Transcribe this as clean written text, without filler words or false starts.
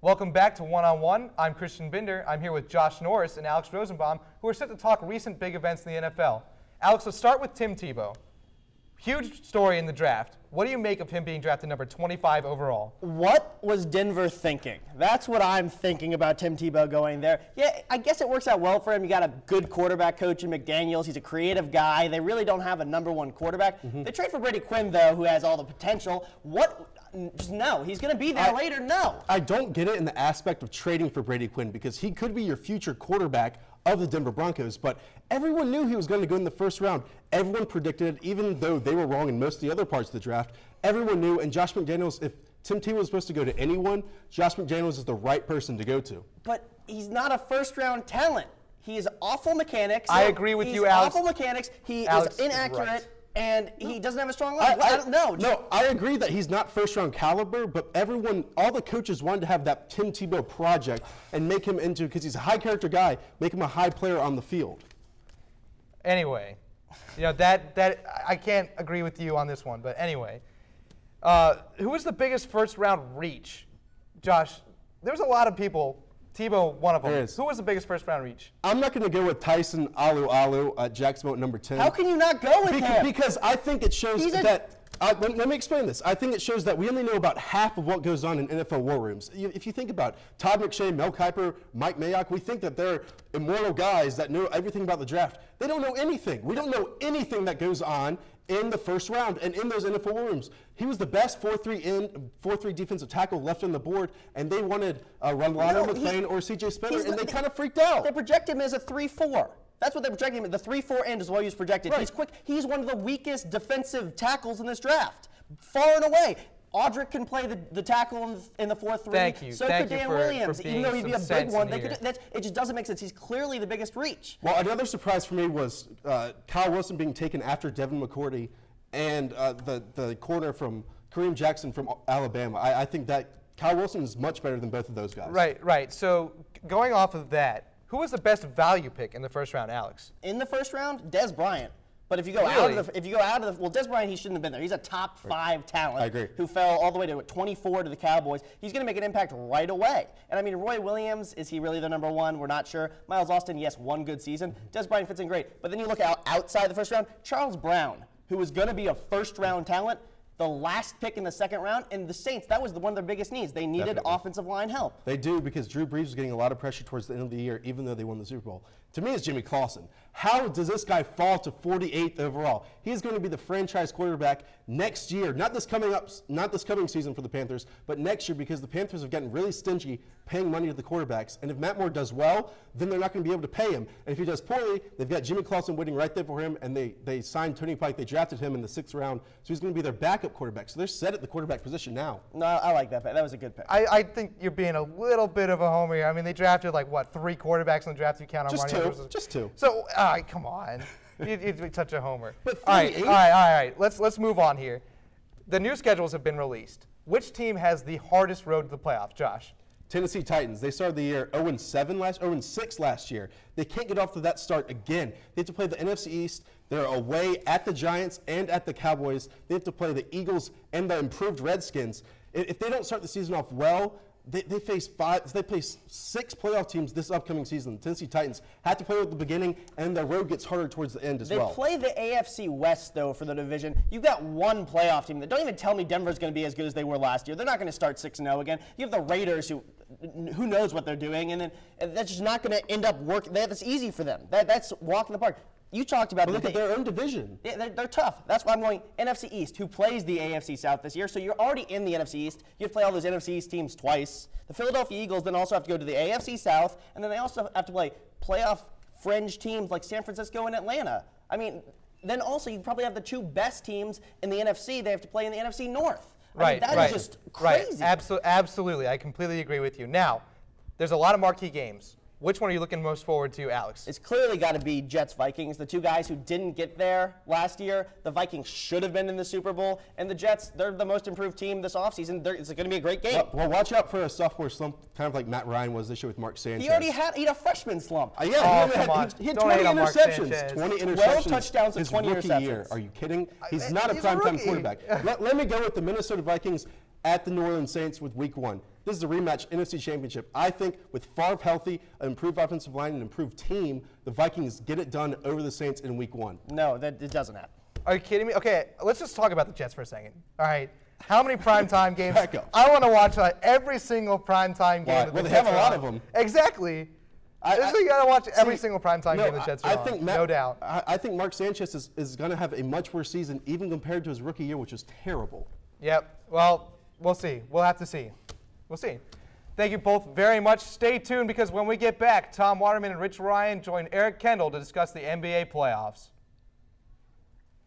Welcome back to One on One. I'm Christian Binder. I'm here with Josh Norris and Alex Rosenbaum, who are set to talk recent big events in the NFL. Alex, let's start with Tim Tebow. Huge story in the draft. What do you make of him being drafted number 25 overall? What was Denver thinking? That's what I'm thinking about Tim Tebow going there. Yeah, I guess it works out well for him. You got a good quarterback coach in McDaniels. He's a creative guy. They really don't have a number one quarterback. They trade for Brady Quinn, though, who has all the potential. Just no. He's going to be there later. No. I don't get it in the aspect of trading for Brady Quinn because he could be your future quarterback of the Denver Broncos, but everyone knew he was going to go in the first round. Everyone predicted it, even though they were wrong in most of the other parts of the draft. Everyone knew, and Josh McDaniels, if Tim Tebow was supposed to go to anyone, Josh McDaniels is the right person to go to. But he's not a first-round talent. He is awful mechanics. I agree with you, Alex. He's awful mechanics. He is inaccurate. Right. And he doesn't have a strong line. I don't know. No, I agree that he's not first-round caliber, but all the coaches wanted to have that Tim Tebow project and make him into, because he's a high-character guy, make him a high player on the field. Anyway, you know, I can't agree with you on this one, but anyway. Who was the biggest first-round reach? Josh, there's a lot of people. Tebow, one of them. Who was the biggest first-round reach? I'm not going to go with Tyson Alu at Jacksonville at number 10. How can you not go with him? Because I think it shows that let me explain this. I think it shows that we only know about half of what goes on in NFL war rooms. If you think about Todd McShay, Mel Kiper, Mike Mayock, we think that they're immortal guys that know everything about the draft. They don't know anything. We don't know anything that goes on in the first round and in those NFL war rooms. He was the best 4-3 defensive tackle left on the board, and they wanted Rolando McClain or C.J. Spinner, and they kind of freaked out. They project him as a 3-4. That's what they're projecting him. The 3-4 end is what he was projected. Right. He's quick. He's one of the weakest defensive tackles in this draft, far and away. Audric can play the tackle in the 4-3. Thank you. So could Dan Williams, even though he'd be a big one. It just doesn't make sense. He's clearly the biggest reach. Well, another surprise for me was Kyle Wilson being taken after Devin McCourty and the corner from Kareem Jackson from Alabama. I think that Kyle Wilson is much better than both of those guys. Right. So going off of that, who was the best value pick in the first round, Alex? In the first round, Dez Bryant. But if you go out of the, well, Dez Bryant, he shouldn't have been there. He's a top 5 talent. I agree. Who fell all the way to 24 to the Cowboys. He's going to make an impact right away. And I mean, Roy Williams, is he really the number one? We're not sure. Miles Austin, yes, one good season. Dez Bryant fits in great. But then you look outside the first round, Charles Brown, who was going to be a first round talent, the last pick in the second round, and the Saints, that was one of their biggest needs. They needed offensive line help. They do, because Drew Brees was getting a lot of pressure towards the end of the year, even though they won the Super Bowl. To me, it's Jimmy Clausen. How does this guy fall to 48th overall? He's going to be the franchise quarterback next year, not this coming season for the Panthers, but next year, because the Panthers have gotten really stingy paying money to the quarterbacks. And if Matt Moore does well, then they're not going to be able to pay him. And if he does poorly, they've got Jimmy Clausen waiting right there for him, and they signed Tony Pike. They drafted him in the 6th round, so he's going to be their backup quarterback. So they're set at the quarterback position now. No, I like that pick. That was a good pick. I think you're being a little bit of a homer here. I mean, they drafted, like, what, 3 quarterbacks in the draft? You count on Just two. So, come on. You'd be such a homer. But all right. Let's move on here. The new schedules have been released. Which team has the hardest road to the playoffs, Josh? Tennessee Titans. They started the year 0-6 last year. They can't get off to that start again. They have to play the NFC East. They're away at the Giants and at the Cowboys. They have to play the Eagles and the improved Redskins. If they don't start the season off well, they face 6 playoff teams this upcoming season. The Tennessee Titans have to play at the beginning, and their road gets harder towards the end as well. They play the AFC West, though, for the division. You've got one playoff team. Don't even tell me Denver's going to be as good as they were last year. They're not going to start 6-0 again. You have the Raiders, who knows what they're doing, and then that's just not going to end up working. That's easy for them. That's walk in the park. You talked about look at their own division. Yeah, they're tough. That's why I'm going NFC East, who plays the AFC South this year. So you're already in the NFC East. You have to play all those NFC East teams twice. The Philadelphia Eagles then also have to go to the AFC South, and then they also have to play playoff fringe teams like San Francisco and Atlanta. I mean, then also you probably have the 2 best teams in the NFC. They have to play in the NFC North. Right, I mean, that is just crazy. Right, absolutely. I completely agree with you. Now, there's a lot of marquee games. Which one are you looking most forward to, Alex? It's clearly got to be Jets-Vikings, the 2 guys who didn't get there last year. The Vikings should have been in the Super Bowl, and the Jets, they're the most improved team this offseason. It's going to be a great game. Well, watch out for a sophomore slump, kind of like Matt Ryan was this year with Mark Sanchez. He already had a freshman slump. He had 20 interceptions. 20 interceptions. 12 touchdowns and 20 interceptions. Year. Are you kidding? He's not a primetime quarterback. Let me go with the Minnesota Vikings at the New Orleans Saints with Week 1. This is a rematch NFC Championship. I think with Favre healthy, an improved offensive line, and an improved team, the Vikings get it done over the Saints in Week 1. No, it doesn't happen. Are you kidding me? Okay, let's just talk about the Jets for a second. All right. How many primetime games? Back up. I want to watch every single primetime game. That Well, the they have Jets a are lot on. of them. Exactly. You got to watch every single primetime game the Jets are I on. think No doubt. I think Mark Sanchez is going to have a much worse season, even compared to his rookie year, which was terrible. Yep. Well, we'll see. We'll have to see. We'll see. Thank you both very much. Stay tuned because when we get back, Tom Waterman and Rich Ryan join Eric Kendall to discuss the NBA playoffs.